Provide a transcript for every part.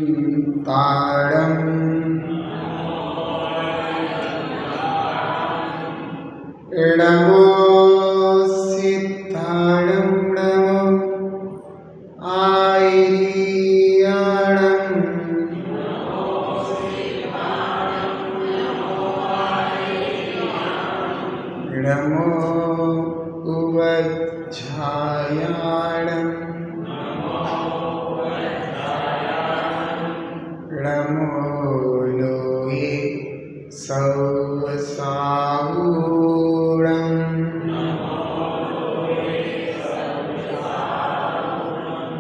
तारम् नमो सिद्धाणं नमो आयर्याणं नमो उवज्झायाणं नमो लोये सौवसावूणं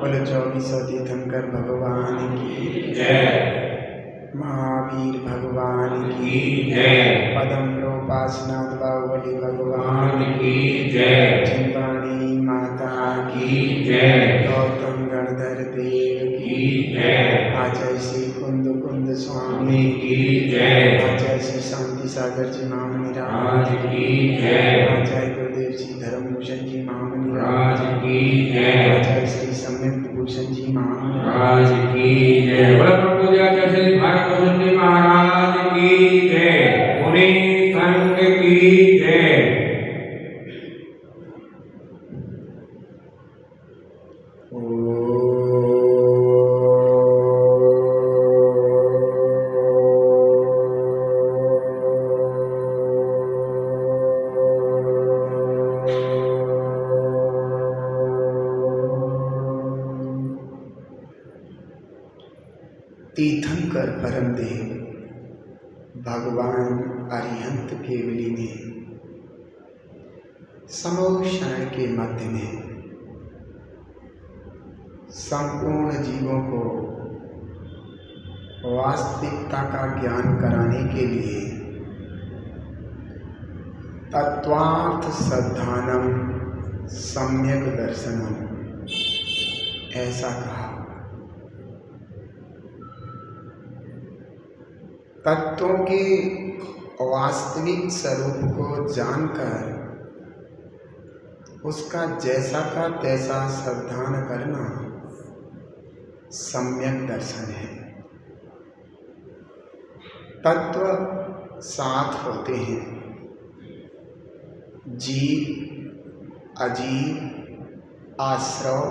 बोलो 24 तीर्थंकर भगवान की जय। महावीर भगवान की जय। पदम लोपासनाथ बाहुबली भगवान की जय। चिंतामणि माता की जय। गौतम गणधर देव की जय। आचार्य श्री कुंद स्वामी की जय। आचार्य श्री शांति सागर जी महामुनि राज की जय। आचार्य गुरुदेव जी धर्मभूषण जी महामुनि राज की जय। आचार्य श्री सम्यक भूषण जी महामुनि राज की जय। बोलो प्रभु जी आचार्य श्री भारत भूषण जी महाराज की जय। मुनि संघ की जय। तीर्थंकर परमदेव भगवान अरिहंत केवली ने समूह शरण के मध्य में संपूर्ण जीवों को वास्तविकता का ज्ञान कराने के लिए तत्वार्थ सद्धानम सम्यक दर्शनम ऐसा कहा। तत्वों के वास्तविक स्वरूप को जानकर उसका जैसा का तैसा श्रद्धान करना सम्यक दर्शन है। तत्व 7 होते हैं: जीव, अजीव, आश्रव,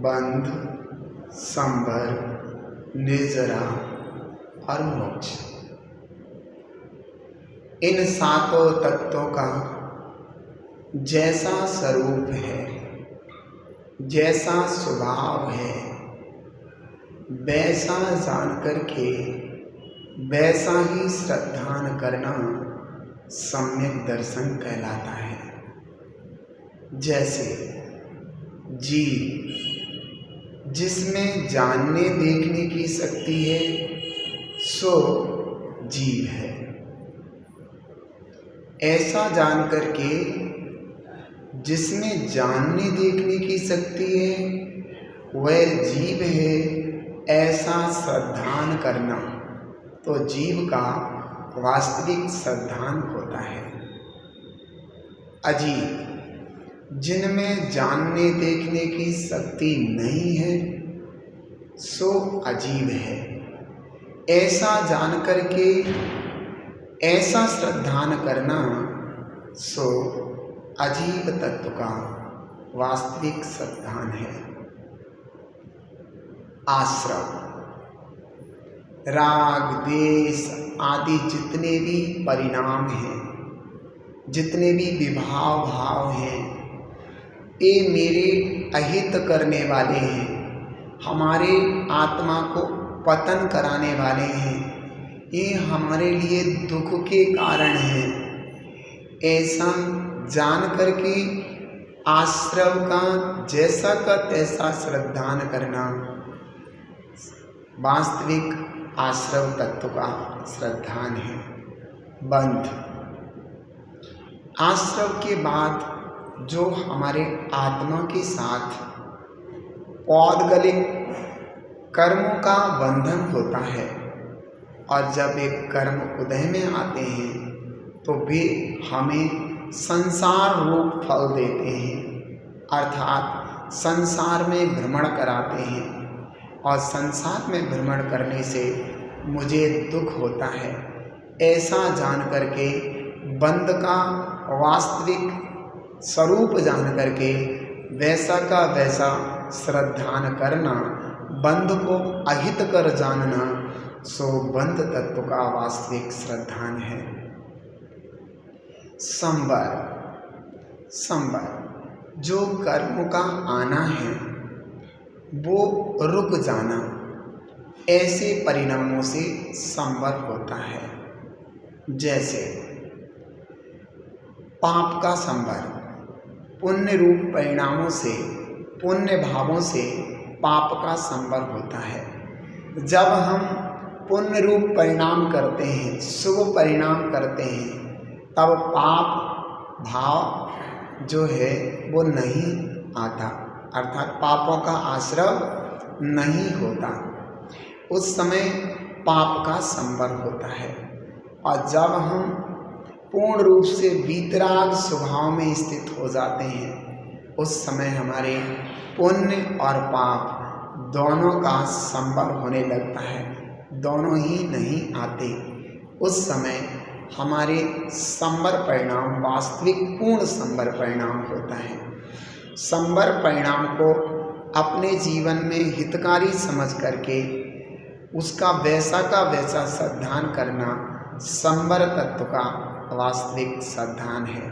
बंध, संभर, निर्जरा और मोक्ष। इन 7 तत्वों का जैसा स्वरूप है, जैसा स्वभाव है, वैसा जान करके वैसा ही श्रद्धान करना सम्यक दर्शन कहलाता है। जैसे जीव, जिसमें जानने देखने की शक्ति है, सो जीव है। ऐसा जान करके जिसमें जानने देखने की शक्ति है वह जीव है, ऐसा श्रद्धान करना तो जीव का वास्तविक श्रद्धान होता है। अजीव, जिनमें जानने देखने की शक्ति नहीं है सो अजीव है। ऐसा जान करके ऐसा श्रद्धान करना सो अजीव तत्व का वास्तविक श्रद्धान है। आश्रव, राग, द्वेष आदि जितने भी परिणाम हैं, जितने भी विभाव भाव हैं, ये मेरे अहित करने वाले हैं, हमारे आत्मा को पतन कराने वाले हैं, ये हमारे लिए दुख के कारण हैं। ऐसा जान करके आश्रव का जैसा का तैसा श्रद्धान करना वास्तविक आश्रव तत्व का श्रद्धान है। बंध, आश्रव के बाद जो हमारे आत्मा के साथ पौद्गलिक कर्मों का बंधन होता है और जब एक कर्म उदय में आते हैं तो वे हमें संसार रूप फल देते हैं, अर्थात संसार में भ्रमण कराते हैं और संसार में भ्रमण करने से मुझे दुख होता है, ऐसा जान करके बंद का वास्तविक स्वरूप जान करके वैसा का वैसा श्रद्धान करना, बंद को अहित कर जानना, सो बंद तत्व का वास्तविक श्रद्धान है। संवर जो कर्म का आना है वो रुक जाना, ऐसे परिणामों से संवर होता है। जैसे पाप का संवर, पुण्य रूप परिणामों से, पुण्य भावों से पाप का संवर होता है। जब हम पुण्य रूप परिणाम करते हैं, शुभ परिणाम करते हैं, तब पाप भाव जो है वो नहीं आता, अर्थात पापों का आश्रय नहीं होता। उस समय पाप का संवर होता है। और जब हम पूर्ण रूप से वीतराग स्वभाव में स्थित हो जाते हैं, उस समय हमारे पुण्य और पाप दोनों का संवर होने लगता है, दोनों ही नहीं आते। उस समय हमारे संवर परिणाम वास्तविक पूर्ण संवर परिणाम होता है। संवर परिणाम को अपने जीवन में हितकारी समझ करके उसका वैसा का वैसा श्रद्धान करना संवर तत्व का वास्तविक श्रद्धान है।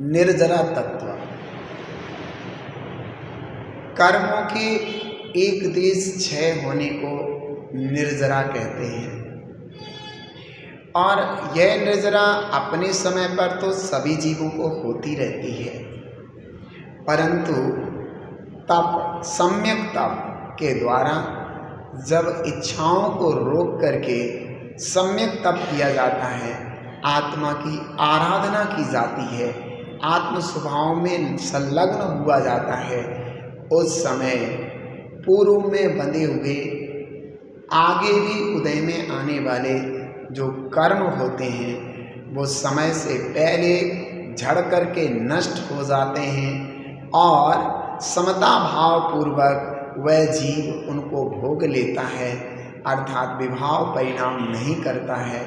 निर्जरा तत्व, कर्मों के एक देश क्षय होने को निर्जरा कहते हैं। और यह निर्जरा अपने समय पर तो सभी जीवों को होती रहती है, परंतु तप, सम्यक तप के द्वारा जब इच्छाओं को रोक करके सम्यक तप किया जाता है, आत्मा की आराधना की जाती है, आत्म स्वभाव में संलग्न हुआ जाता है, उस समय पूर्व में बंधे हुए आगे भी उदय में आने वाले जो कर्म होते हैं वो समय से पहले झड़ करके नष्ट हो जाते हैं और समता भाव पूर्वक वह जीव उनको भोग लेता है, अर्थात विभाव परिणाम नहीं करता है।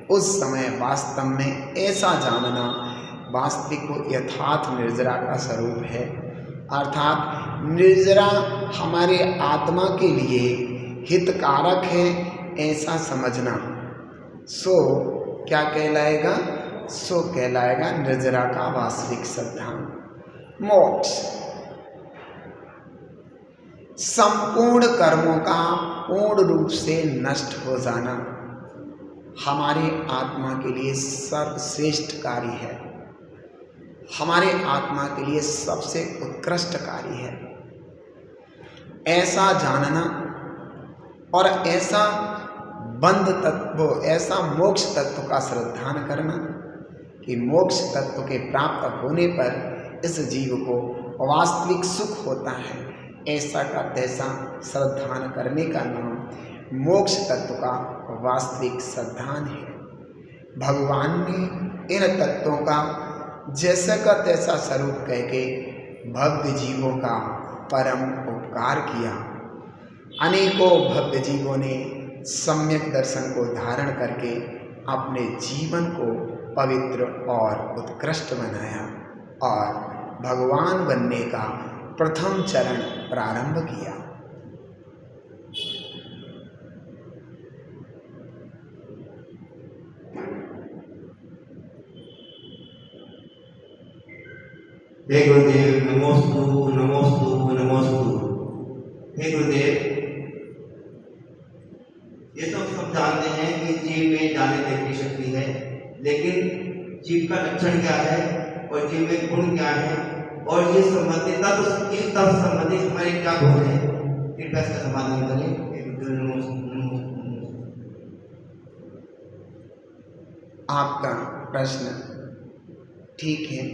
उस समय वास्तव में ऐसा जानना वास्तविक यथार्थ निर्जरा का स्वरूप है। अर्थात निर्जरा हमारे आत्मा के लिए हितकारक है, ऐसा समझना, सो क्या कहलाएगा? सो कहलाएगा निर्जरा का वास्तविक श्रद्धान। मोक्ष, संपूर्ण कर्मों का पूर्ण रूप से नष्ट हो जाना हमारे आत्मा के लिए सर्वश्रेष्ठ कार्य है, हमारे आत्मा के लिए सबसे उत्कृष्ट कार्य है। ऐसा जानना और ऐसा बंध तत्व, ऐसा मोक्ष तत्व का श्रद्धान करना कि मोक्ष तत्व के प्राप्त होने पर इस जीव को वास्तविक सुख होता है, ऐसा का तैसा श्रद्धान करने का नाम मोक्ष तत्व का वास्तविक श्रद्धान है। भगवान ने इन तत्वों का जैसा का तैसा स्वरूप कह के भव्य जीवों का परम उपकार किया। अनेकों भव्य जीवों ने सम्यक दर्शन को धारण करके अपने जीवन को पवित्र और उत्कृष्ट बनाया और भगवान बनने का प्रथम चरण प्रारंभ किया। हे गुरुदेव, नमोस्तु नमोस्तु नमोस्तु। हे गुरुदेव, ये सब जानते हैं कि जीव में जाने तक की शक्ति है, लेकिन जीव का लक्षण क्या है और जीव में गुण क्या है और ये संबंधित तब संबंधित हमारे क्या गुण है, कृपया इसका समाधान करें। आपका प्रश्न ठीक है।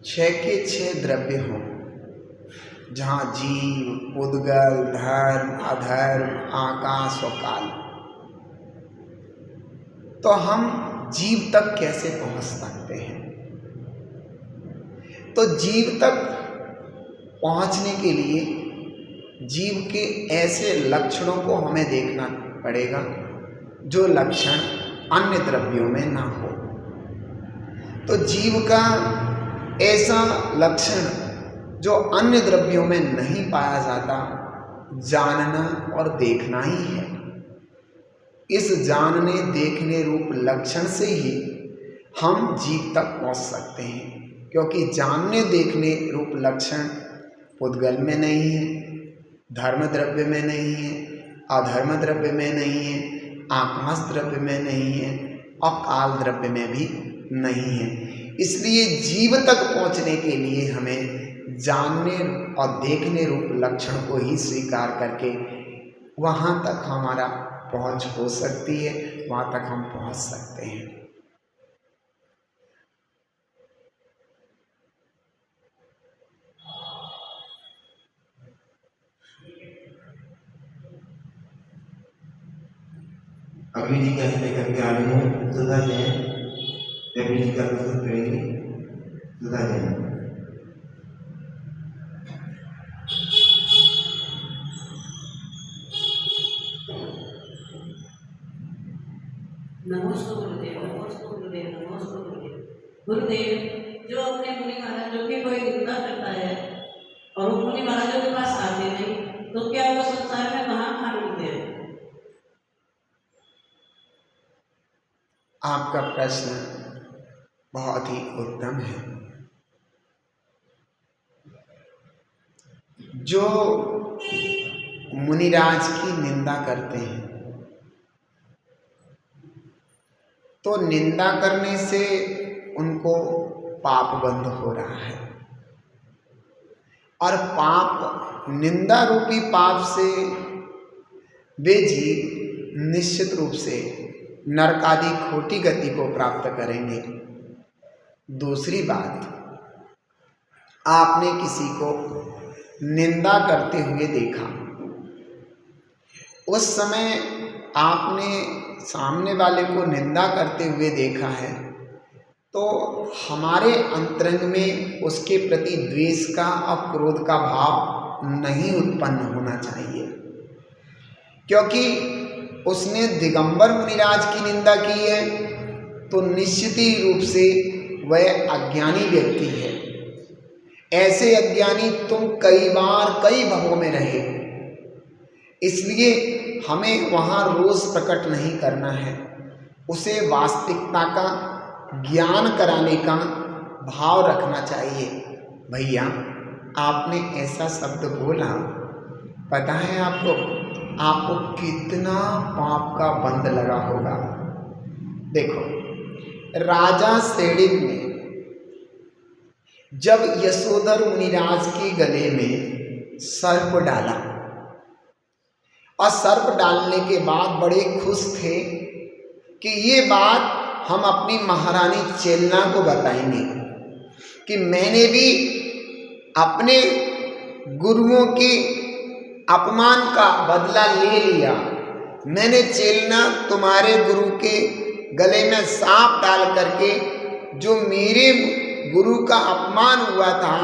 6 के 6 द्रव्य हों, जहाँ जीव, उद्गल, धर्म, अधर्म, आकाश और काल, तो हम जीव तक कैसे पहुँच सकते हैं? तो जीव तक पहुँचने के लिए जीव के ऐसे लक्षणों को हमें देखना पड़ेगा जो लक्षण अन्य द्रव्यों में ना हो। तो जीव का ऐसा लक्षण जो अन्य द्रव्यों में नहीं पाया जाता, जानना और देखना ही है। इस जानने देखने रूप लक्षण से ही हम जीव तक पहुंच सकते हैं, क्योंकि जानने देखने रूप लक्षण पुद्गल में नहीं है, धर्म द्रव्य में नहीं है, अधर्म द्रव्य में नहीं है, आकाश द्रव्य में नहीं है और काल द्रव्य में भी नहीं है। इसलिए जीव तक पहुंचने के लिए हमें जानने और देखने रूप लक्षण को ही स्वीकार करके वहाँ तक हमारा पहुँच हो सकती है, वहाँ तक हम पहुँच सकते हैं। कबीर जी कैसे लेकर के आ रहे हैं सुधा जैन, कबीर जी का प्रस्तुत करेंगे सुधा जैन। नमस्कार गुरुदेव, नमस्कार गुरुदेव, नमस्कार गुरुदेव। गुरुदेव, जो अपने मुनि महाराजों की कोई निंदा करता है और वो मुनि महाराजों के पास आते नहीं, तो क्या वो संसार में महान मिलते हैं? आपका प्रश्न बहुत ही उत्तम है। जो मुनिराज की निंदा करते हैं तो निंदा करने से उनको पाप बंध हो रहा है, और पाप, निंदा रूपी पाप से वे जीव निश्चित रूप से नरकादि खोटी गति को प्राप्त करेंगे। दूसरी बात, आपने किसी को निंदा करते हुए देखा, उस समय आपने सामने वाले को निंदा करते हुए देखा है, तो हमारे अंतरंग में उसके प्रति द्वेष का और क्रोध का भाव नहीं उत्पन्न होना चाहिए, क्योंकि उसने दिगंबर मुनिराज की निंदा की है तो निश्चित ही रूप से वह अज्ञानी व्यक्ति है। ऐसे अज्ञानी तुम कई बार कई भवों में रहे, इसलिए हमें वहाँ रोष प्रकट नहीं करना है, उसे वास्तविकता का ज्ञान कराने का भाव रखना चाहिए। भैया, आपने ऐसा शब्द बोला, पता है आपको कितना पाप का बंध लगा होगा। देखो, राजा सेडिक ने जब यशोधर मुनिराज के गले में सर्प डाला और सर्प डालने के बाद बड़े खुश थे कि ये बात हम अपनी महारानी चेलना को बताएंगे कि मैंने भी अपने गुरुओं के अपमान का बदला ले लिया। मैंने चेलना तुम्हारे गुरु के गले में सांप डाल करके जो मेरे गुरु का अपमान हुआ था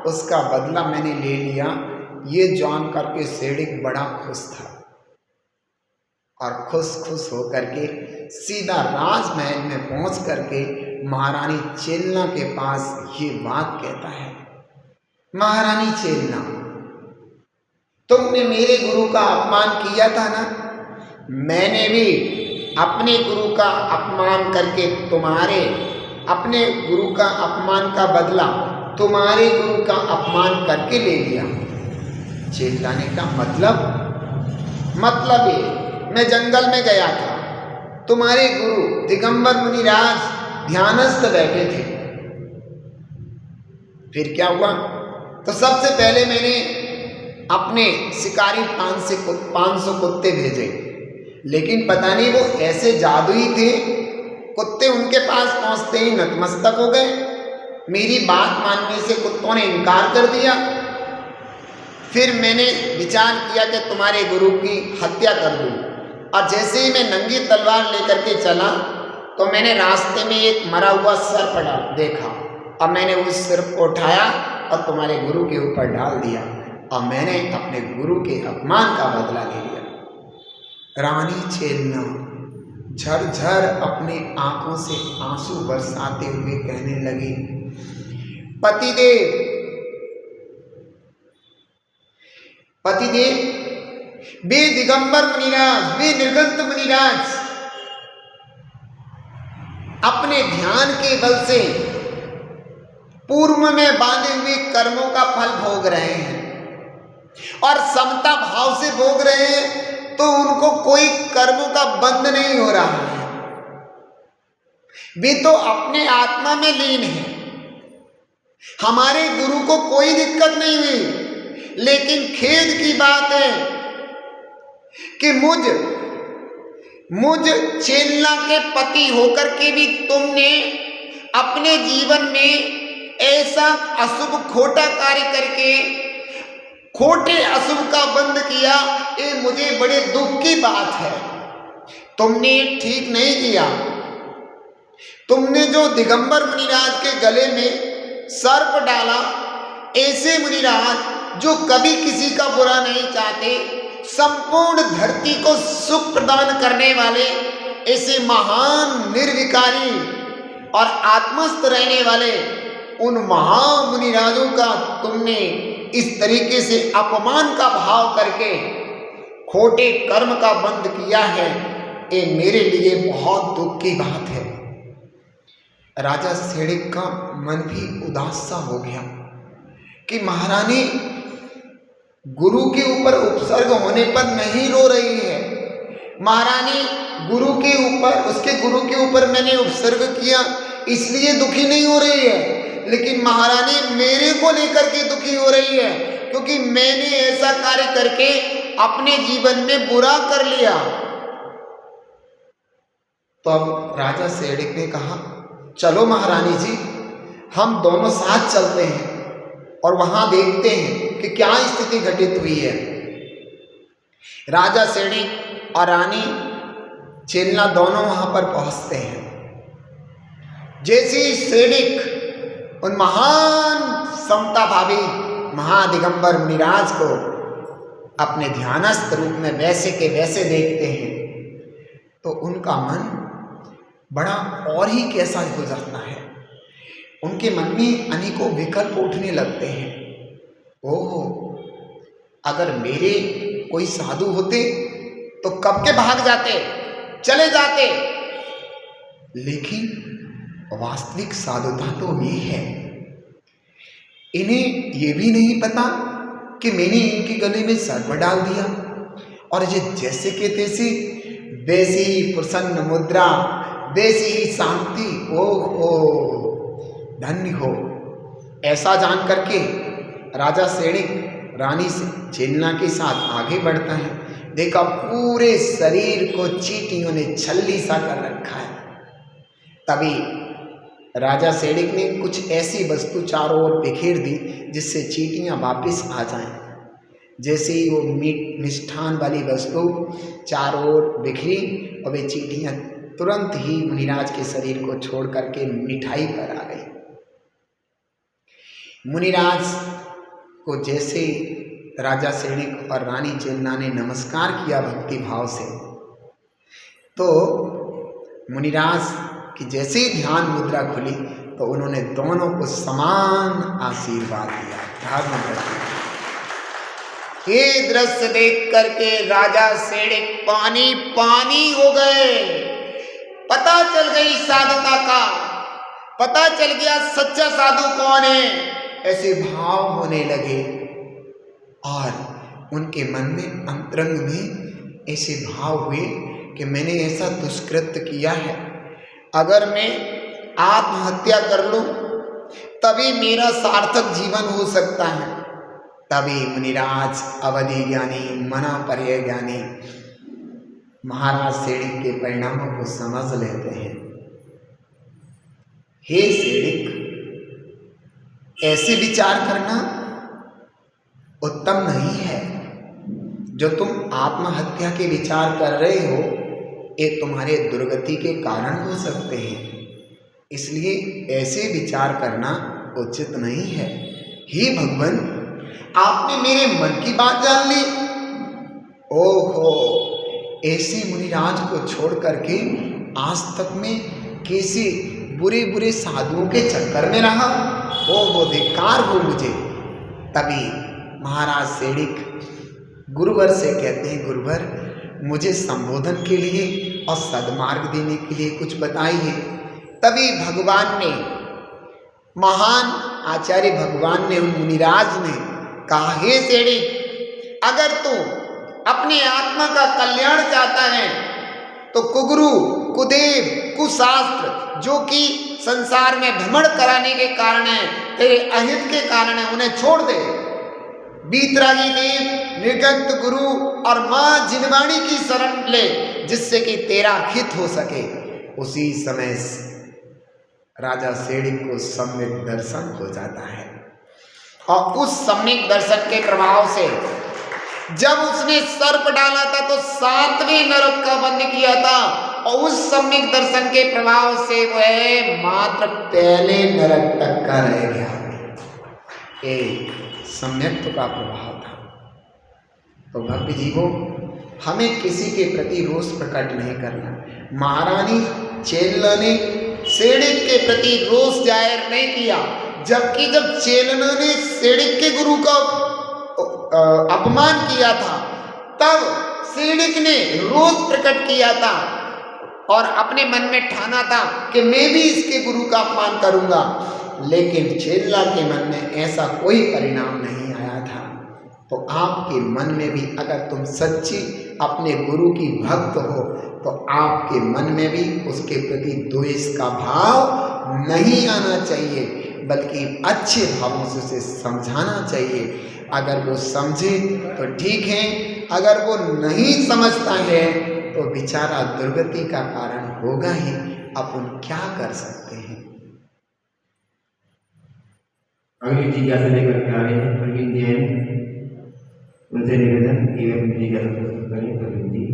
उसका बदला मैंने ले लिया। ये जान करके सेडिक बड़ा खुश था और खुश होकर के सीधा राजमहल में पहुंच करके महारानी चेलना के पास ये बात कहता है, महारानी चेलना, तुमने मेरे गुरु का अपमान किया था ना, मैंने भी अपने गुरु का अपमान करके अपने गुरु का अपमान का बदला तुम्हारे गुरु का अपमान करके ले लिया। चेलाने का मतलब ये, मैं जंगल में गया था, तुम्हारे गुरु दिगंबर मुनिराज ध्यानस्थ बैठे थे। फिर क्या हुआ? तो सबसे पहले मैंने अपने शिकारी 500 कुत्ते भेजे, लेकिन पता नहीं वो ऐसे जादुई थे, कुत्ते उनके पास पहुंचते ही नतमस्तक हो गए। मेरी बात मानने से कुत्तों ने इनकार कर दिया। फिर मैंने विचार किया कि तुम्हारे गुरु की हत्या कर दूं, और जैसे ही मैं नंगी तलवार लेकर के चला तो मैंने रास्ते में एक मरा हुआ सर्प देखा, और मैंने उस सर्प को उठाया और तुम्हारे गुरु के ऊपर डाल दिया। और मैंने अपने गुरु के अपमान का बदला ले लिया। रानी चेलना झरझर अपने आंखों से आंसू बरसाते हुए कहने लगी, पतिदेव, वे दिगंबर मुनिराज, वे निर्गंत मुनिराज अपने ध्यान के बल से पूर्व में बांधे हुए कर्मों का फल भोग रहे हैं और समता भाव से भोग रहे हैं, तो उनको कोई कर्मों का बंध नहीं हो रहा है। वे तो अपने आत्मा में लीन है। हमारे गुरु को कोई दिक्कत नहीं हुई, लेकिन खेद की बात है कि मुझ चेलना के पति होकर के भी तुमने अपने जीवन में ऐसा अशुभ खोटा कार्य करके खोटे अशुभ का बंध किया। ये मुझे बड़े दुख की बात है। तुमने ठीक नहीं किया। तुमने जो दिगंबर मुनिराज के गले में सर्प डाला, ऐसे मुनिराज जो कभी किसी का बुरा नहीं चाहते, संपूर्ण धरती को सुख प्रदान करने वाले, ऐसे महान निर्विकारी और आत्मस्थ रहने वाले उन महामुनिराजों का तुमने इस तरीके से अपमान का भाव करके खोटे कर्म का बंध किया है। ये मेरे लिए बहुत दुख की बात है। राजा सेडिक का मन भी उदास सा हो गया कि महारानी गुरु के ऊपर उपसर्ग होने पर नहीं रो रही है। महारानी गुरु के ऊपर, उसके गुरु के ऊपर मैंने उपसर्ग किया इसलिए दुखी नहीं हो रही है, लेकिन महारानी मेरे को लेकर के दुखी हो रही है, क्योंकि मैंने ऐसा कार्य करके अपने जीवन में बुरा कर लिया। तो अब राजा सेडिक ने कहा, चलो महारानी जी, हम दोनों साथ चलते हैं और वहां देखते हैं कि क्या स्थिति घटित हुई है। राजा सेडिक और रानी चेलना दोनों वहां पर पहुंचते हैं। जैसे सेडिक उन महान समता भावी महादिगंबर मुनिराज को अपने ध्यानस्थ रूप में वैसे के वैसे देखते हैं, तो उनका मन बड़ा और ही कैसा हो जाता है। उनके मन में अनेकों विकल्प उठने लगते हैं। ओहो, अगर मेरे कोई साधु होते तो कब के भाग जाते, चले जाते, लेकिन वास्तविक साधुता तो ये है, इन्हें ये भी नहीं पता कि मैंने इनके गले में सर्प डाल दिया और ये जैसे के तैसे वैसी ही प्रसन्न मुद्रा, वैसी ही शांति। ओहो, धन्य हो। ऐसा जान करके राजा सेडिक रानी चेलना के साथ आगे बढ़ता है। देखा पूरे शरीर को चींटियों ने छल्ली सा कर रखा है। तभी राजा सेडिक ने कुछ ऐसी वस्तु चारों ओर बिखेर दी जिससे चींटियां वापस आ जाएं। जैसे ही वो मिष्ठान वाली वस्तु चारों ओर बिखरी और वे चींटियां तुरंत ही मुनिराज के शरीर को छोड़ करके मिठाई पर आ गई। मुनिराज को जैसे राजा सेडिक और रानी चेलना ने नमस्कार किया भक्ति भाव से, तो मुनिराज की जैसे ही ध्यान मुद्रा खुली तो उन्होंने दोनों को समान आशीर्वाद दिया। ये दृश्य देख करके राजा सेडिक पानी पानी हो गए। पता चल गई साधुता का, पता चल गया सच्चा साधु कौन है। ऐसे भाव होने लगे और उनके मन में अंतरंग में ऐसे भाव हुए कि मैंने ऐसा दुष्कृत्य किया है, अगर मैं आत्महत्या कर लूं तभी मेरा सार्थक जीवन हो सकता है। तभी मुनिराज अवधि ज्ञानी, मना पर्य ज्ञानी महाराज सेडिक के परिणामों को समझ लेते हैं। हे सेडिक, ऐसे विचार करना उत्तम नहीं है। जो तुम आत्महत्या के विचार कर रहे हो, ये तुम्हारे दुर्गति के कारण हो सकते हैं, इसलिए ऐसे विचार करना उचित नहीं है। हे भगवान, आपने मेरे मन की बात जान ली। ओहो, ऐसे मुनिराज को छोड़ करके आज तक में कैसे बुरे बुरे साधुओं के चक्कर में रहा। वो धिक्कार हो मुझे। तभी महाराज सेडिक गुरुवर से कहते हैं, गुरुवर मुझे संबोधन के लिए और सद्मार्ग देने के लिए कुछ बताइए। तभी भगवान ने, महान आचार्य भगवान ने, उन मुनिराज ने कहा, हे सेडिक, अगर तू अपने आत्मा का कल्याण चाहता है तो कुगुरु, कुदेव, कुशास्त्र जो कि संसार में भ्रमण कराने के कारण है, तेरे अहित के कारण है, उन्हें छोड़ दे। बीतरागी देव, निर्गंत गुरु और मां जिनवाणी की शरण ले, जिससे कि तेरा हित हो सके। उसी समय राजा सेडिक को सम्यक दर्शन हो जाता है और उस सम्यक दर्शन के प्रभाव से जब उसने सर्प डाला था तो 7वें नरक का बंद किया था, और उस सम्यक दर्शन के प्रभाव से वह मात्र पहले नरक तक का रह गया। एक सम्यक्त्व का प्रभाव था। तो भक्त जीवों, हमें किसी के प्रति रोष प्रकट नहीं करना। महारानी चेल्ला ने सेडिक के प्रति रोष जाहिर नहीं किया, जबकि जब चेल्ला ने सेडिक के गुरु का अपमान किया था तब सेडिक ने रोष प्रकट किया था और अपने मन में ठाना था कि मैं भी इसके गुरु का अपमान करूंगा। लेकिन चेल्ला के मन में ऐसा कोई परिणाम नहीं आया था। तो आपके मन में भी अगर तुम सच्ची अपने गुरु की भक्त हो तो आपके मन में भी उसके प्रति द्वेष का भाव नहीं आना चाहिए, बल्कि अच्छे भावों से उसे समझाना चाहिए। अगर वो समझे तो ठीक है, अगर वो नहीं समझता है तो बेचारा दुर्गति का कारण होगा ही। अपन क्या कर सकते हैं। अगली जिज्ञासा लेकर के आ रहे हैं प्रवीण जैन, उनसे निवेदन कि वे जिज्ञासा प्रस्तुत करें। प्रवीण जी।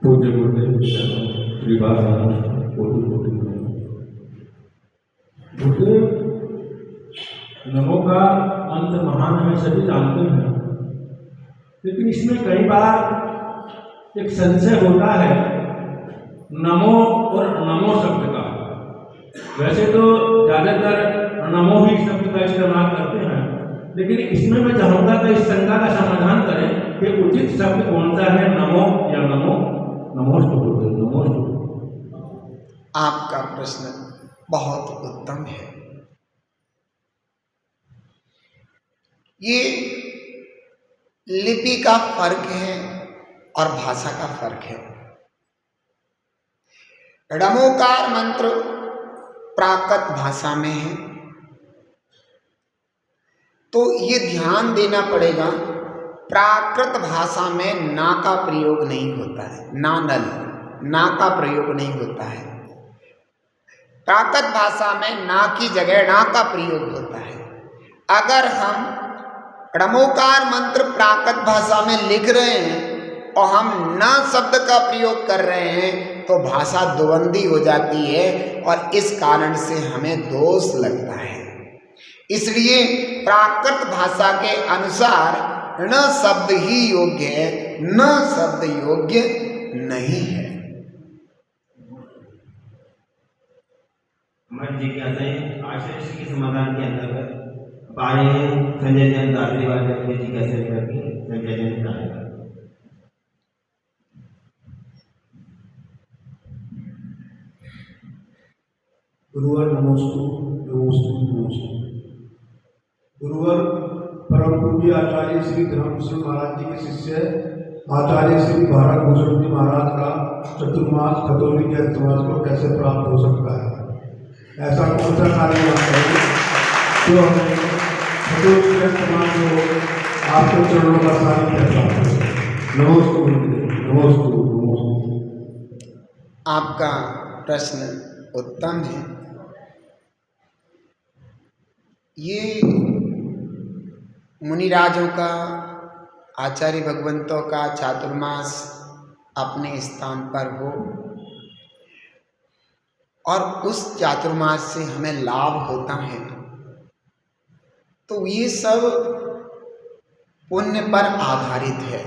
पूज्य गुरुदेव श्रीवास गुरुदेव, नमो का मंत्र महान है, सभी जानते हैं, लेकिन इसमें कई बार एक संशय होता है नमो और नमो शब्द का। वैसे तो ज़्यादातर नमो ही शब्द का इस्तेमाल करते हैं, लेकिन इसमें मैं चाहूँगा कि इस शंका का समाधान करें कि उचित शब्द कौन सा है, नमो या नमो। नमोस्तु गुरुदेव, नमोस्तु। आपका प्रश्न बहुत उत्तम है। ये लिपि का फर्क है और भाषा का फर्क है। णमोकार मंत्र प्राकृत भाषा में है, तो ये ध्यान देना पड़ेगा, प्राकृत भाषा में ना का प्रयोग नहीं होता है, ना का प्रयोग नहीं होता है। प्राकृत भाषा में ना की जगह ना का प्रयोग होता है। अगर हम णमोकार मंत्र प्राकृत भाषा में लिख रहे हैं और हम ना शब्द का प्रयोग कर रहे हैं तो भाषा द्वंद्वी हो जाती है और इस कारण से हमें दोष लगता है। इसलिए प्राकृत भाषा के अनुसार न शब्द ही योग्य है, न शब्द योग्य नहीं है। हमारी जिज्ञासाएं आशय के समाधान के अंतर्गत पा रहे हैं। संजय जैन दादरीवाल ने अपनी जिज्ञासा लेकर के संजय जैन बताएगा। गुरुवर नमोस्तु, नमोस्तु, नमोस्तु। गुरुवर परम पूज्य आचार्य श्री धर्मसिंह महाराज जी के शिष्य आचार्य श्री भारत भूषण जी महाराज का चतुर्मास खतौली के अर्थमास को कैसे प्राप्त हो सकता है? ऐसा कौन सा कार्य है जो हमें खतौली के अर्थमास को आपके चरणों का सानिध्य प्राप्त हो? नमोस्तु गुरुदेव, नमोस्तु, नमोस्तु। आपका प्रश्न उत्तम है। ये मुनिराजों का, आचार्य भगवंतों का चातुर्मास अपने स्थान पर हो और उस चातुर्मास से हमें लाभ होता है, तो ये सब पुण्य पर आधारित है।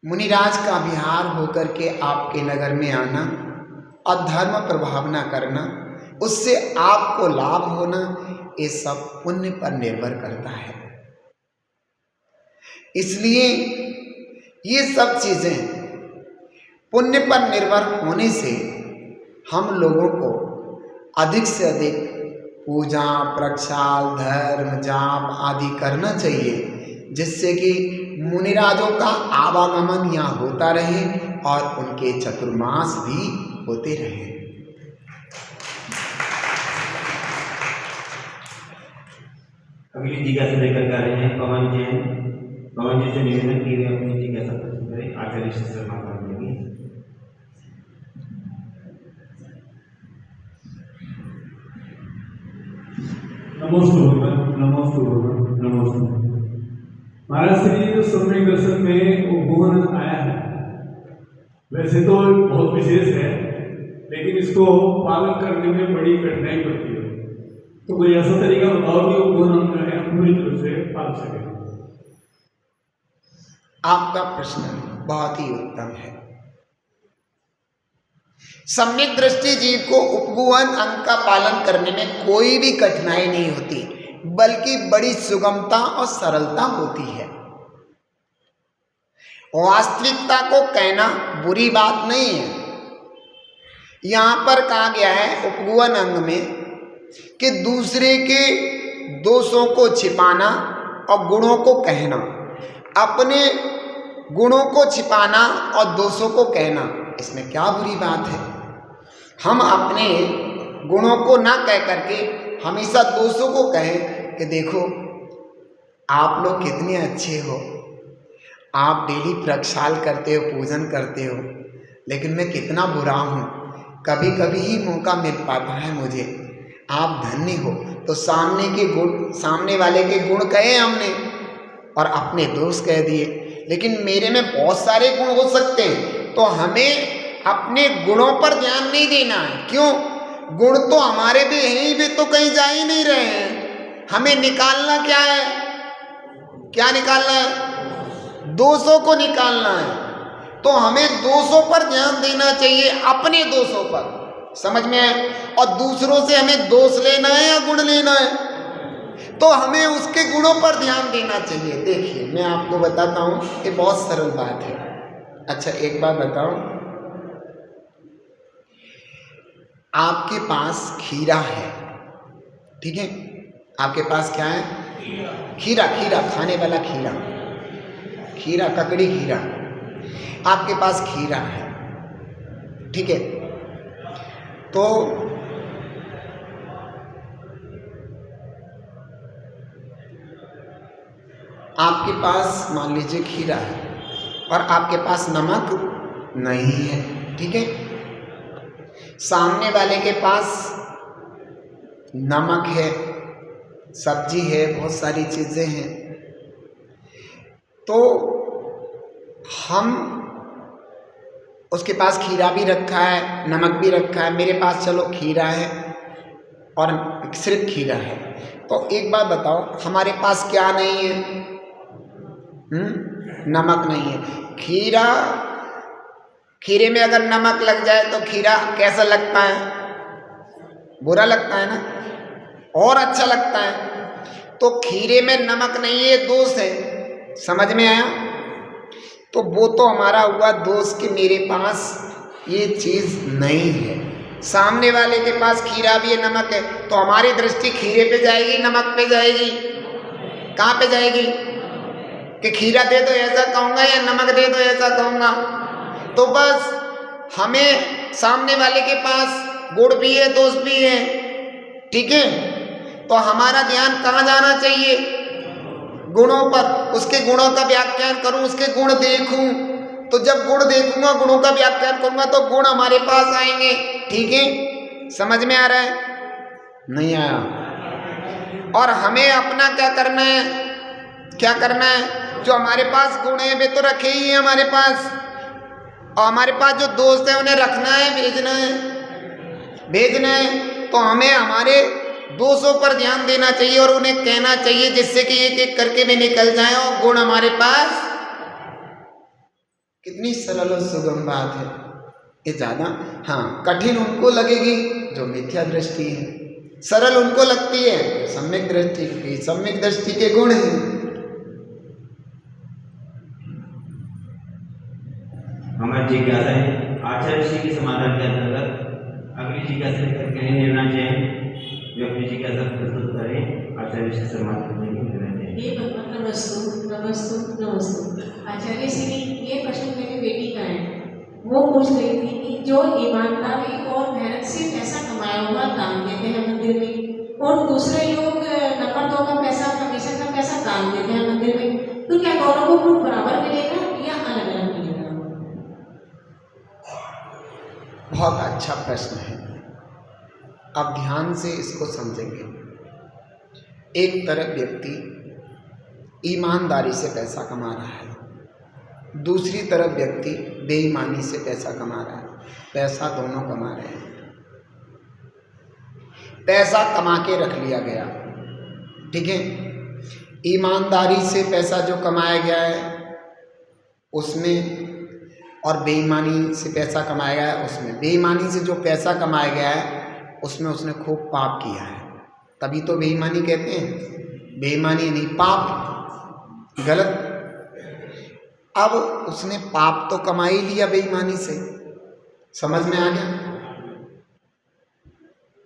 मुनिराज का विहार होकर के आपके नगर में आना और धर्म प्रभावना करना, उससे आपको लाभ होना, ये सब पुण्य पर निर्भर करता है। इसलिए ये सब चीजें पुण्य पर निर्भर होने से हम लोगों को अधिक से अधिक पूजा, प्रक्षाल, धर्म, जाप आदि करना चाहिए, जिससे कि मुनिराजों का आवागमन यहाँ होता रहे और उनके चतुर्मास भी होते रहे। अगली जिज्ञासा लेकर आ रहे हैं पवन जैन। पवन जी से निवेदन की हुई अपनी जिज्ञासा प्रस्तुत करें। आचार्य शिष्य माता जी। नमोस्तु भगवान, नमोस्तु। महाराज श्री जो स्वप्निक दर्शन में उपगोहन आया है, वैसे तो बहुत विशेष है, लेकिन इसको पालन करने में बड़ी कठिनाई पड़ती है। तो कोई ऐसा तरीका बताओ कि उपगोहन हम पूरी तरह से पाल सके। आपका प्रश्न बहुत ही उत्तम है। सम्यक दृष्टि जीव को उपगुहन अंग का पालन करने में कोई भी कठिनाई नहीं होती, बल्कि बड़ी सुगमता और सरलता होती है। वास्तविकता को कहना बुरी बात नहीं है। यहां पर कहा गया है उपगुहन अंग में कि दूसरे के दोषों को छिपाना और गुणों को कहना, अपने गुणों को छिपाना और दोषों को कहना, इसमें क्या बुरी बात है। हम अपने गुणों को ना कह करके हमेशा दोषों को कहें कि देखो आप लोग कितने अच्छे हो, आप डेली प्रक्षाल करते हो, पूजन करते हो, लेकिन मैं कितना बुरा हूँ, कभी कभी ही मौका मिल पाता है मुझे, आप धन्य हो। तो सामने वाले के गुण कहे हमने और अपने दोष कह दिए, लेकिन मेरे में बहुत सारे गुण हो सकते हैं, तो हमें अपने गुणों पर ध्यान नहीं देना है। क्यों? गुण तो हमारे भी हैं ही, भी तो कहीं जा ही नहीं रहे हैं। हमें निकालना क्या है? क्या निकालना है? दोषों को निकालना है। तो हमें दोषों पर ध्यान देना चाहिए, अपने दोषों पर, समझ में आए? और दूसरों से हमें दोष लेना है या गुण लेना है, तो हमें उसके गुणों पर ध्यान देना चाहिए। देखिए मैं आपको बताता हूँ, ये बहुत सरल बात है। अच्छा एक बात बताओ, आपके पास खीरा है, ठीक है? आपके पास क्या है? खीरा। खीरा खाने वाला खीरा, खीरा ककड़ी खीरा, आपके पास खीरा है, ठीक है? तो आपके पास मान लीजिए खीरा है और आपके पास नमक नहीं है, ठीक है? सामने वाले के पास नमक है, सब्जी है, बहुत सारी चीज़ें हैं, तो हम उसके पास खीरा भी रखा है, नमक भी रखा है, मेरे पास चलो खीरा है और सिर्फ खीरा है, तो एक बात बताओ हमारे पास क्या नहीं है? नमक नहीं है। खीरे में अगर नमक लग जाए तो खीरा कैसा लगता है? बुरा लगता है ना, और अच्छा लगता है। तो खीरे में नमक नहीं है, दोष है, समझ में आया? तो वो तो हमारा हुआ दोष कि मेरे पास ये चीज़ नहीं है। सामने वाले के पास खीरा भी है, नमक है, तो हमारी दृष्टि खीरे पे जाएगी, नमक पे जाएगी? कहाँ पे जाएगी? कि खीरा दे दो ऐसा कहूँगा या नमक दे दो ऐसा कहूँगा? तो बस हमें सामने वाले के पास गुण भी है, दोष भी है, ठीक है? तो हमारा ध्यान कहाँ जाना चाहिए? गुणों पर। उसके गुणों का व्याख्यान करूं, उसके गुण देखूं, तो जब गुण देखूंगा, गुणों का व्याख्यान करूंगा, तो गुण हमारे पास आएंगे, ठीक है? समझ में आ रहा है? नहीं आया? और हमें अपना क्या करना है? क्या करना है? जो हमारे पास गुण है वे तो रखे ही हैं हमारे पास, और हमारे पास जो दोस्त है उन्हें रखना है, भेजना है, तो हमें हमारे दोषों पर ध्यान देना चाहिए और उन्हें कहना चाहिए, जिससे कि एक एक करके भी निकल जाए और गुण हमारे पास। कितनी सरल और सुगम बात है ये। ज्यादा कठिन उनको लगेगी जो मिथ्या दृष्टि है, सरल उनको लगती है सम्यक दृष्टि की। सम्यक दृष्टि के गुण हैं। हमारी जिज्ञासा है आचार्य श्री के समाधान के अंतर्गत अगली जिज्ञासा लेकर के लेना चाहिए, जो अपनी जिज्ञासा प्रस्तुत करें। आचार्य श्री समाधान करने के लेना चाहिए। ये नमस्तु आचार्य श्री, ये प्रश्न मेरी बेटी का है। वो पूछ रही थी कि जो ईमानदारी और मेहनत से पैसा कमाया हुआ दान देते हैं मंदिर में, और दूसरे लोग नंबर 2 का पैसा, कमीशन का पैसा दान देते हैं मंदिर में, तो क्या दोनों को गुण बराबर मिलेगा या अलग अलग मिलेगा? बहुत अच्छा प्रश्न है। अब ध्यान से इसको समझेंगे। एक तरफ व्यक्ति ईमानदारी से पैसा कमा रहा है, दूसरी तरफ व्यक्ति बेईमानी से पैसा कमा रहा है। पैसा दोनों कमा रहे हैं। पैसा कमा के रख लिया गया, ठीक है। ईमानदारी से पैसा जो कमाया गया है उसमें, और बेईमानी से पैसा कमाया गया है उसमें। बेईमानी से जो पैसा कमाया गया है उसमें उसने खूब पाप किया है, तभी तो बेईमानी कहते हैं। बेईमानी नहीं, पाप, गलत। अब उसने पाप तो कमा ही लिया बेईमानी से, समझ में आ गया।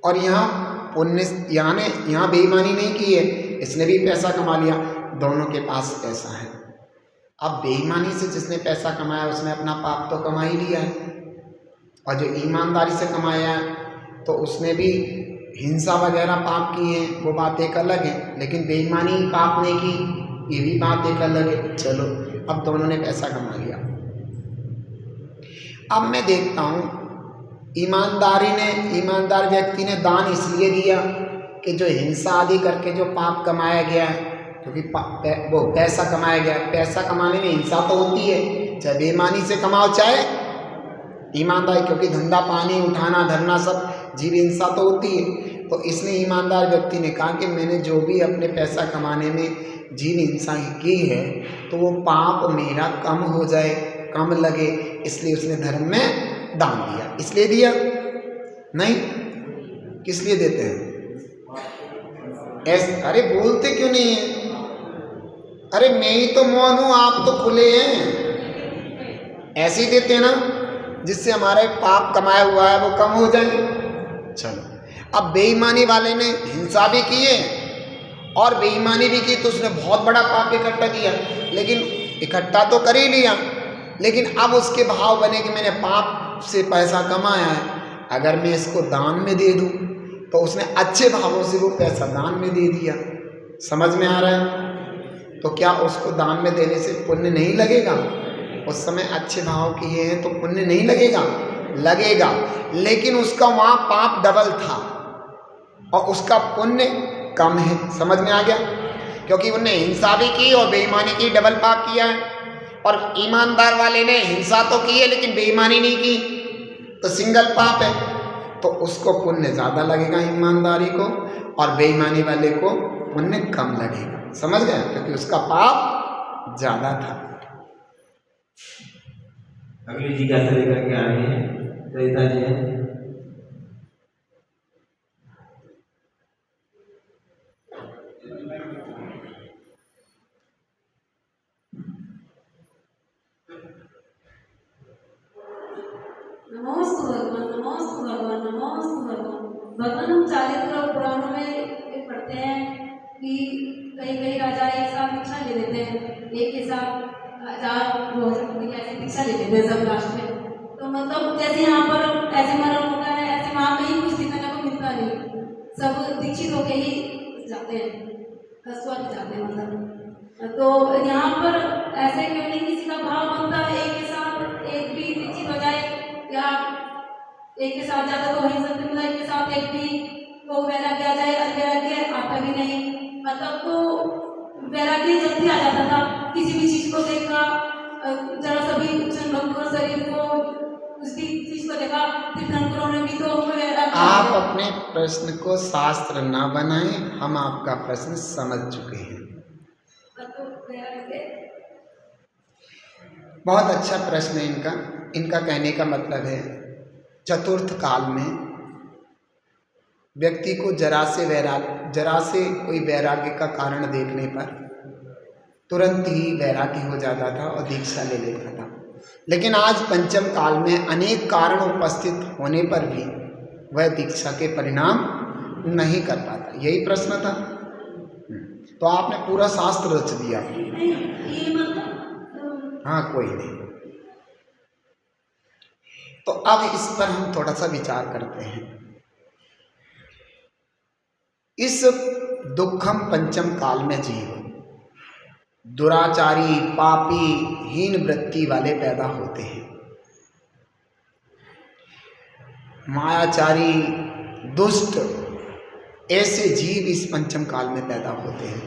और यहाँ पुण्य, यहाँ बेईमानी नहीं की है, इसने भी पैसा कमा लिया, दोनों के पास पैसा है। अब बेईमानी से जिसने पैसा कमाया उसने अपना पाप तो कमा ही लिया है, और जो ईमानदारी से कमाया है तो उसने भी हिंसा वगैरह पाप किए हैं, वो बात एक अलग है। लेकिन बेईमानी पाप नहीं की, ये भी बात एक अलग है। चलो, अब दोनों ने पैसा कमा लिया। अब मैं देखता हूँ ईमानदार व्यक्ति ने दान इसलिए दिया कि जो हिंसा आदि करके जो पाप कमाया गया है, क्योंकि वो पैसा कमाया गया, पैसा कमाने में हिंसा तो होती है, चाहे बेईमानी से कमाओ चाहे ईमानदारी, क्योंकि धंधा पानी उठाना धरना सब जीव हिंसा तो होती है। तो इसने ईमानदार व्यक्ति ने कहा कि मैंने जो भी अपने पैसा कमाने में जीव हिंसा की है तो वो पाप मेरा कम हो जाए, कम लगे, इसलिए उसने धर्म में दान दिया। इसलिए दिया नहीं, किस लिए देते हैं ऐसे? अरे बोलते क्यों नहीं है? अरे मैं ही तो मौन हूं, आप तो खुले हैं। ऐसे ही देते हैं ना, जिससे हमारे पाप कमाया हुआ है वो कम हो जाए। चलो, अब बेईमानी वाले ने हिंसा भी की है और बेईमानी भी की, तो उसने बहुत बड़ा पाप इकट्ठा किया। लेकिन इकट्ठा तो कर ही लिया, लेकिन अब उसके भाव बने कि मैंने पाप से पैसा कमाया है, अगर मैं इसको दान में दे दूं, तो उसने अच्छे भावों से वो पैसा दान में दे दिया। समझ में आ रहा है? तो क्या उसको दान में देने से पुण्य नहीं लगेगा? उस समय अच्छे भाव किए हैं तो पुण्य नहीं लगेगा? लगेगा, लेकिन उसका वहाँ पाप डबल था और उसका पुण्य कम है। समझ में आ गया? क्योंकि उनने हिंसा भी की और बेईमानी की, डबल पाप किया है। और ईमानदार वाले ने हिंसा तो की है लेकिन बेईमानी नहीं की, तो सिंगल पाप है, तो उसको पुण्य ज़्यादा लगेगा ईमानदारी को, और बेईमानी वाले को पुण्य कम लगेगा। समझ गए? क्योंकि उसका पाप ज़्यादा था। अगली जिज्ञासा लेकर के आ रहे हैं सरिता जी हैं। नमोस्तु भगवान, नमोस्तु भगवान, नमोस्तु भगवान। भगवान, हम चारित्र और पुराणों में पढ़ते हैं कि कई कई राजा एक साथ भिक्षा ले लेते हैं, एक के साथ 1000 ऐसी भिक्षा ले लेते हैं सब लास्ट में। तो मतलब जैसे यहाँ पर ऐसे मरण होता है, ऐसे वहाँ कहीं कुछ दिखाने को मिलता नहीं, सब दीक्षित होके ही जाते हैं, हंसवा के जाते हैं मतलब। तो यहाँ पर ऐसे क्यों नहीं किसी का भाव बनता है एक के साथ एक भी दीक्षित हो जाए, या एक के साथ ज़्यादा तो वही सकते, मतलब एक के साथ एक भी को वैराग्य आ जाए, वैराग्य आता भी नहीं, मतलब तो वैराग्य जल्दी आ जाता था। किसी भी चीज़ को देखा, जरा सभी भक्त शरीर को उसकी चीज को देखा, तीर्थंकरों ने भी तो वैराग्य। आप अपने प्रश्न को शास्त्र ना बनाएं, हम आपका प्रश्न समझ चुके हैं। बहुत अच्छा प्रश्न है इनका। इनका कहने का मतलब है चतुर्थ काल में व्यक्ति को जरा से कोई वैराग्य का कारण देखने पर तुरंत ही वैराग्य हो जाता था और दीक्षा ले लेता था। लेकिन आज पंचम काल में अनेक कारण उपस्थित होने पर भी वह दीक्षा के परिणाम नहीं कर पाता। यही प्रश्न था। तो आपने पूरा शास्त्र रच दिया। ये मतलब हाँ, कोई नहीं। तो अब इस पर हम थोड़ा सा विचार करते हैं। इस दुखम पंचम काल में जीव दुराचारी, पापी, हीन वृत्ति वाले पैदा होते हैं। मायाचारी, दुष्ट, ऐसे जीव इस पंचम काल में पैदा होते हैं।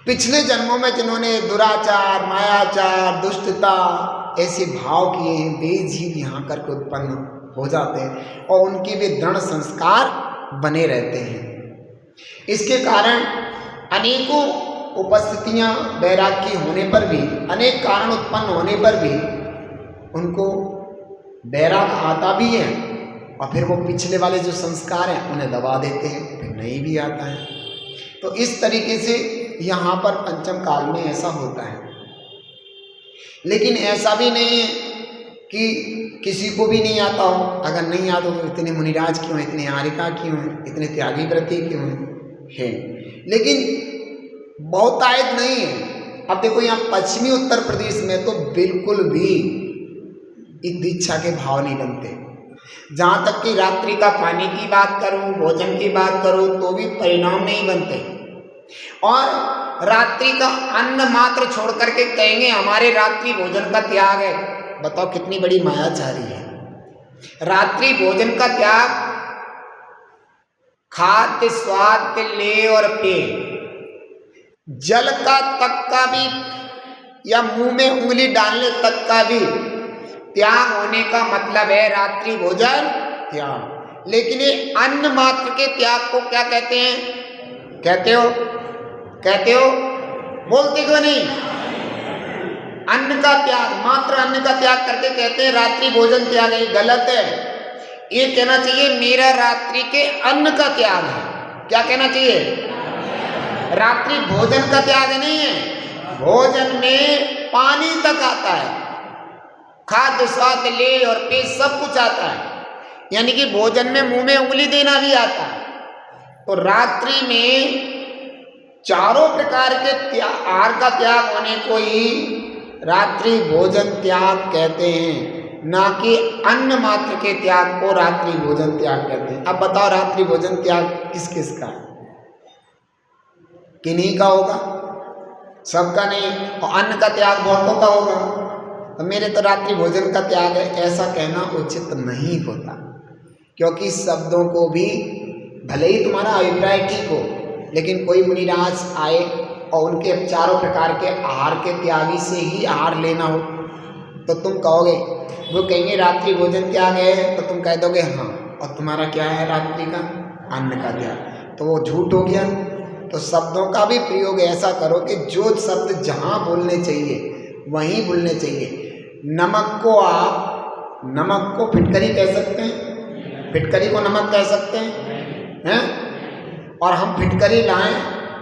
पिछले जन्मों में जिन्होंने दुराचार, मायाचार, दुष्टता ऐसे भाव किए हैं, वे जीव यहाँ करके उत्पन्न हो जाते हैं और उनके भी दृढ़ संस्कार बने रहते हैं। इसके कारण अनेकों उपस्थितियां वैराग्य होने पर भी, अनेक कारण उत्पन्न होने पर भी उनको वैराग आता भी है और फिर वो पिछले वाले जो संस्कार हैं उन्हें दबा देते हैं, फिर नहीं भी आता है। तो इस तरीके से यहाँ पर पंचम काल में ऐसा होता है। लेकिन ऐसा भी नहीं है कि किसी को भी नहीं आता हो। अगर नहीं आता तो इतने मुनिराज क्यों हैं, इतने आर्यका क्यों हैं, इतने त्यागी व्रती क्यों हैं? लेकिन बहुतायत नहीं है। अब देखो यहाँ पश्चिमी उत्तर प्रदेश में तो बिल्कुल भी इस दीक्षा के भाव नहीं बनते। जहाँ तक कि रात्रि का पानी की बात करूँ, भोजन की बात करूँ, तो भी परिणाम नहीं बनते। और रात्रि का अन्न मात्र छोड़ करके कहेंगे हमारे रात्रि भोजन का त्याग है। बताओ कितनी बड़ी मायाचारी है। रात्रि भोजन का त्याग, खाद्य, स्वाद, लेय और पेय, जल का तक का भी या मुंह में उंगली डालने तक का भी त्याग होने का मतलब है रात्रि भोजन त्याग। लेकिन ये अन्न मात्र के त्याग को क्या कहते हैं? कहते हो बोलते क्यों नहीं? अन्न का त्याग, मात्र अन्न का त्याग करके कहते हैं रात्रि भोजन त्याग है। गलत है। ये कहना चाहिए मेरा रात्रि के अन्न का त्याग है। क्या कहना चाहिए? रात्रि भोजन का त्याग नहीं है। भोजन में पानी तक आता है, खाद्य, स्वाद, लेय और पेय सब कुछ आता है। यानी कि भोजन में मुंह में उंगली देना भी आता है। तो रात्रि में चारों प्रकार के आहार का त्याग होने को ही रात्रि भोजन त्याग कहते हैं, ना कि अन्न मात्र के त्याग को रात्रि भोजन त्याग कहते हैं। अब बताओ रात्रि भोजन त्याग किस किस का? किन्हीं का होगा, सबका नहीं। और अन्न का त्याग बहुतों का होगा। तो मेरे तो रात्रि भोजन का त्याग है, ऐसा कहना उचित नहीं होता। क्योंकि शब्दों को भी भले ही तुम्हारा अभिप्राय ठीक हो, लेकिन कोई मुनिराज आए और उनके चारों प्रकार के आहार के त्यागी से ही आहार लेना हो तो तुम कहोगे, वो कहेंगे रात्रि भोजन त्याग है, तो तुम कह दोगे हाँ, और तुम्हारा क्या है रात्रि का? अन्न का त्याग। तो वो झूठ हो गया। तो शब्दों का भी प्रयोग ऐसा करो कि जो शब्द जहाँ बोलने चाहिए वहीं बोलने चाहिए। नमक को आप नमक को फिटकरी कह सकते हैं, फिटकरी को नमक कह सकते हैं? और हम फिटकरी लाएं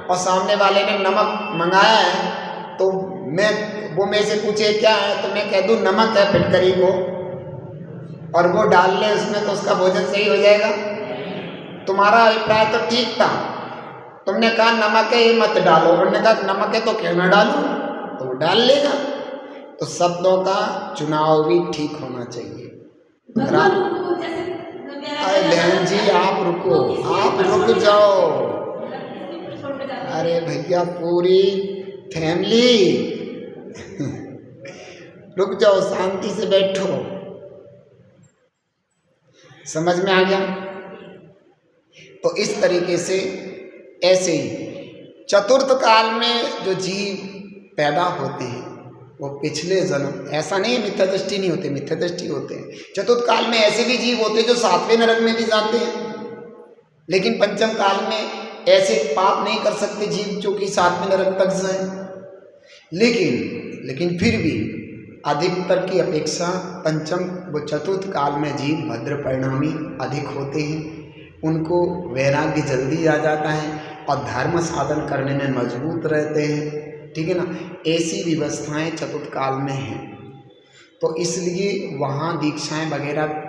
और सामने वाले ने नमक मंगाया है तो वो मेरे से पूछे क्या है, तो मैं कह दूं नमक है फिटकरी को, और वो डाल ले उसमें, तो उसका भोजन सही हो जाएगा? तुम्हारा अभिप्राय तो ठीक था, तुमने कहा नमक है ये मत डालो, उन्होंने कहा नमक है तो क्यों ना डालूं, तो वो डाल लेगा। तो शब्दों का चुनाव भी ठीक होना चाहिए। अरे बहन जी आप रुको, आप रुक जाओ। अरे भैया पूरी फैमिली रुक जाओ, शांति से बैठो। समझ में आ गया? तो इस तरीके से ऐसे ही चतुर्थ काल में जो जीव पैदा होते हैं वो पिछले जन्म, ऐसा नहीं है मिथ्या दृष्टि नहीं होते, मिथ्या दृष्टि होते हैं। चतुर्थ काल में ऐसे भी जीव होते हैं जो 7वें नरक में भी जाते हैं, लेकिन पंचम काल में ऐसे पाप नहीं कर सकते जीव जो कि 7वें नरक तक जाए। लेकिन फिर भी अधिकतर की अपेक्षा पंचम व चतुर्थ काल में जीव भद्र परिणामी अधिक होते हैं। उनको वैराग्य जल्दी आ जाता है और धर्म साधन करने में मजबूत रहते हैं, ठीक है ना। ऐसी व्यवस्थाएं चतुर्थ काल में हैं, तो इसलिए वहाँ दीक्षाएं वगैरह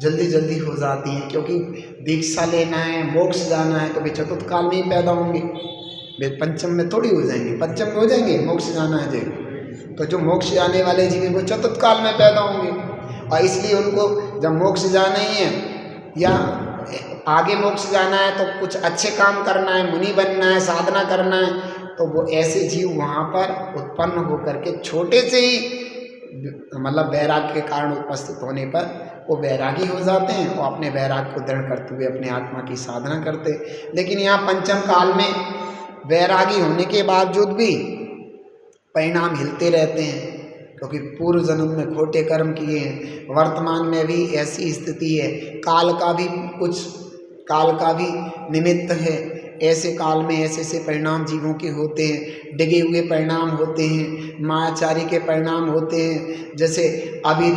जल्दी जल्दी हो जाती हैं, क्योंकि दीक्षा लेना है, मोक्ष जाना है तो वे चतुर्थ काल में ही पैदा होंगे, वे पंचम में थोड़ी हो जाएंगे। पंचम में हो जाएंगे, मोक्ष जाना है जी, तो जो मोक्ष जाने वाले जीव वो चतुर्थ काल में पैदा होंगे। और इसलिए उनको जब मोक्ष जाना ही है या आगे मोक्ष जाना है तो कुछ अच्छे काम करना है, मुनि बनना है, साधना करना है, तो वो ऐसे जीव वहाँ पर उत्पन्न होकर के छोटे से ही मतलब वैराग्य के कारण उपस्थित होने पर वो वैरागी हो जाते हैं और अपने वैराग को दृढ़ करते हुए अपने आत्मा की साधना करते। लेकिन यहाँ पंचम काल में वैरागी होने के बावजूद भी परिणाम हिलते रहते हैं, क्योंकि पूर्व जन्म में खोटे कर्म किए हैं। वर्तमान में भी ऐसी स्थिति है, काल का भी निमित्त है। ऐसे काल में ऐसे परिणाम जीवों के होते हैं, डिगे हुए परिणाम होते हैं, मायाचारी के परिणाम होते हैं। जैसे अभी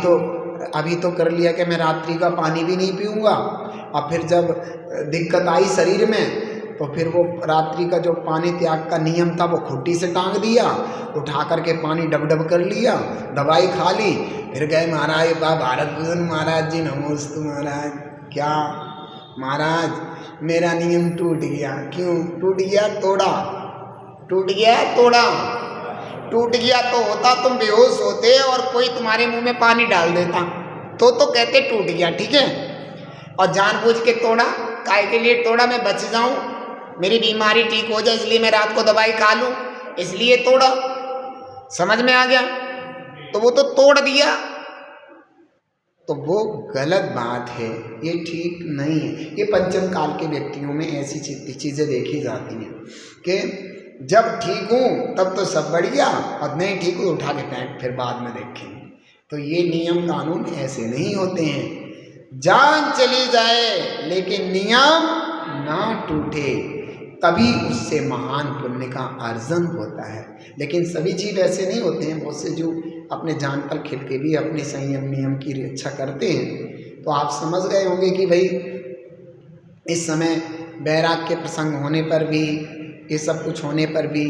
तो कर लिया कि मैं रात्रि का पानी भी नहीं पीऊँगा, और फिर जब दिक्कत आई शरीर में तो फिर वो रात्रि का जो पानी त्याग का नियम था वो खुट्टी से टांग दिया, उठा करके पानी डब कर लिया, दवाई खा ली, फिर गए महाराज भारत भूषण महाराज जी नमोस्तु महाराज। क्या महाराज मेरा नियम टूट गया। क्यों टूट गया? टूट गया तो होता तुम बेहोश होते और कोई तुम्हारे मुंह में पानी डाल देता तो कहते टूट गया, ठीक है। और जानबूझ के तोड़ा, काहे के लिए तोड़ा? मैं बच जाऊं, मेरी बीमारी ठीक हो जाए, इसलिए मैं रात को दवाई खा लूं, इसलिए तोड़ा। समझ में आ गया? तो वो तो तोड़ दिया, तो वो गलत बात है, ये ठीक नहीं है। ये पंचम काल के व्यक्तियों में ऐसी चीज़ें देखी जाती हैं कि जब ठीक हूँ तब तो सब बढ़िया, और नहीं ठीक हूँ उठा के फेंक, फिर बाद में देखेंगे। तो ये नियम कानून ऐसे नहीं होते हैं। जान चली जाए लेकिन नियम ना टूटे, तभी उससे महान पुण्य का अर्जन होता है। लेकिन सभी जीव ऐसे नहीं होते हैं, बहुत से जो अपने जान पर खिल के भी अपने संयम नियम की रक्षा करते हैं। तो आप समझ गए होंगे कि भाई इस समय बैराग के प्रसंग होने पर भी, ये सब कुछ होने पर भी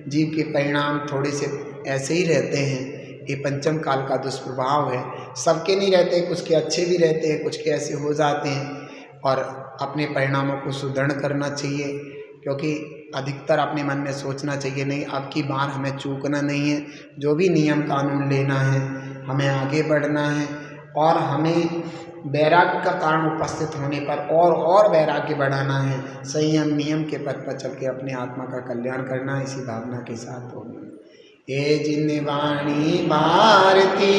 जीव के परिणाम थोड़े से ऐसे ही रहते हैं। ये पंचम काल का दुष्प्रभाव है, सबके नहीं रहते, कुछ के अच्छे भी रहते हैं, कुछ के ऐसे हो जाते हैं। और अपने परिणामों को सुदृढ़ करना चाहिए, क्योंकि अधिकतर अपने मन में सोचना चाहिए नहीं अब की बार हमें चूकना नहीं है, जो भी नियम कानून लेना है हमें आगे बढ़ना है, और हमें वैराग्य का कारण उपस्थित होने पर और वैराग्य बढ़ाना है। संयम नियम के पथ पर चल के अपने आत्मा का कल्याण करना, इसी भावना के साथ होगा। ये जिन वाणी भारती